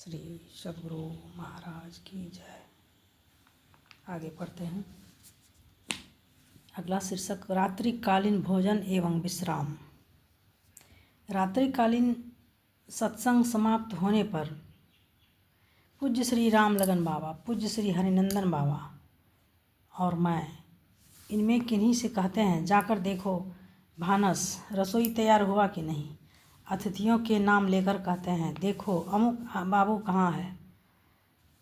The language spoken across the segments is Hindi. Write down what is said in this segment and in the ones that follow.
श्री सद्गुरु महाराज की जय। आगे पढ़ते हैं। अगला शीर्षक रात्रिकालीन भोजन एवं विश्राम। रात्रिकालीन सत्संग समाप्त होने पर पूज्य श्री रामलगन बाबा, पूज्य श्री हरिनंदन बाबा और मैं इनमें किन्हीं से कहते हैं, जाकर देखो भानस रसोई तैयार हुआ कि नहीं। अतिथियों के नाम लेकर कहते हैं, देखो अमुक बाबू कहाँ है,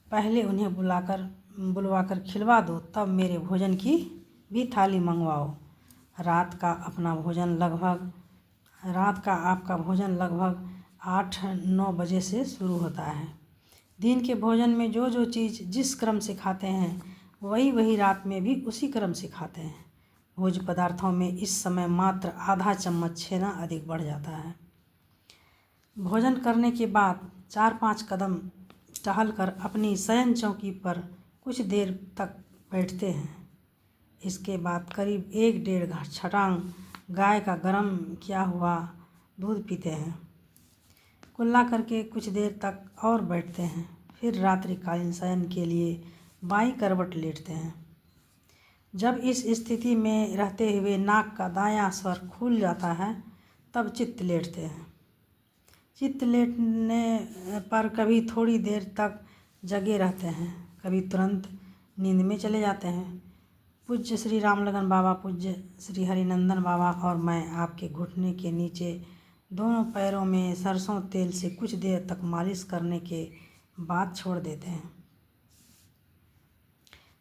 पहले उन्हें बुलवाकर खिलवा दो, तब मेरे भोजन की भी थाली मंगवाओ। रात का आपका भोजन लगभग 8-9 बजे से शुरू होता है। दिन के भोजन में जो जो चीज़ जिस क्रम से खाते हैं वही रात में भी उसी क्रम से खाते हैं। भोज्य पदार्थों में इस समय मात्र आधा चम्मच छेना अधिक बढ़ जाता है। भोजन करने के बाद 4-5 कदम टहलकर अपनी शयन चौकी पर कुछ देर तक बैठते हैं। इसके बाद करीब 1-1.5 छटांग गाय का गर्म किया हुआ दूध पीते हैं। कुल्ला करके कुछ देर तक और बैठते हैं। फिर रात्रिकालीन शयन के लिए बाईं करवट लेटते हैं। जब इस स्थिति में रहते हुए नाक का दायां स्वर खुल जाता है तब चित्त लेटते हैं। चित्त लेटने पर कभी थोड़ी देर तक जगे रहते हैं, कभी तुरंत नींद में चले जाते हैं। पूज्य श्री रामलगन बाबा, पूज्य श्री हरिनंदन बाबा और मैं आपके घुटने के नीचे दोनों पैरों में सरसों तेल से कुछ देर तक मालिश करने के बाद छोड़ देते हैं।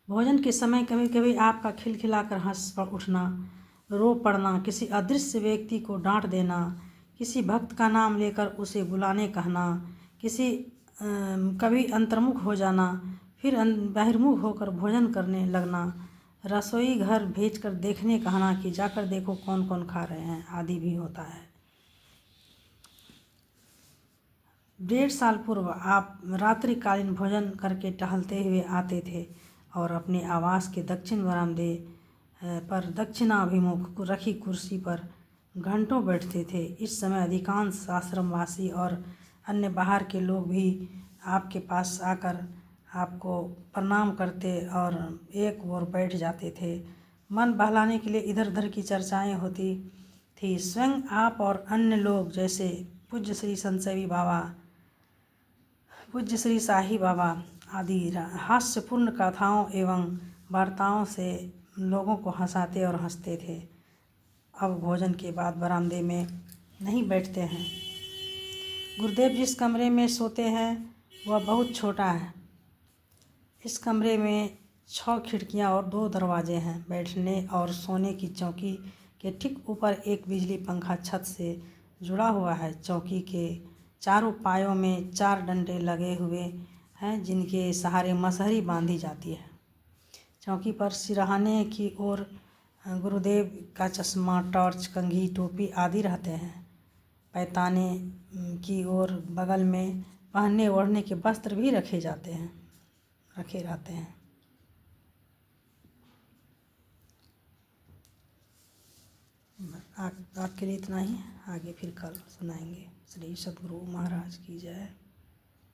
भोजन के समय कभी कभी आपका खिलखिलाकर हंस उठना, रो पड़ना, किसी अदृश्य व्यक्ति को डांट देना, किसी भक्त का नाम लेकर उसे बुलाने कहना, कभी अंतर्मुख हो जाना, फिर बहिर्मुख होकर भोजन करने लगना, रसोई घर भेजकर देखने कहना कि जाकर देखो कौन कौन खा रहे हैं, आदि भी होता है। 1.5 साल पूर्व आप रात्रिकालीन भोजन करके टहलते हुए आते थे और अपने आवास के दक्षिण बरामदे पर दक्षिणाभिमुख रखी कुर्सी पर घंटों बैठते थे। इस समय अधिकांश आश्रमवासी और अन्य बाहर के लोग भी आपके पास आकर आपको प्रणाम करते और एक ओर बैठ जाते थे। मन बहलाने के लिए इधर उधर की चर्चाएं होती थी। स्वयं आप और अन्य लोग जैसे पूज्य श्री संतसेवी बाबा, पूज्य श्री शाही बाबा आदि हास्यपूर्ण कथाओं एवं वार्ताओं से लोगों को हंसाते और हंसते थे। अब भोजन के बाद बरामदे में नहीं बैठते हैं। गुरुदेव जिस कमरे में सोते हैं वह बहुत छोटा है। इस कमरे में 6 खिड़कियां और 2 दरवाजे हैं। बैठने और सोने की चौकी के ठीक ऊपर एक बिजली पंखा छत से जुड़ा हुआ है। चौकी के चारों पायों में 4 डंडे लगे हुए हैं जिनके सहारे मसहरी बांधी जाती है। चौकी पर सिरहाने की ओर गुरुदेव का चश्मा, टॉर्च, कंघी, टोपी आदि रहते हैं। पैताने की ओर बगल में पहनने ओढ़ने के वस्त्र भी रखे रहते हैं। आज के लिए इतना ही, आगे फिर कल सुनाएंगे। श्री सद्गुरु महाराज की जय।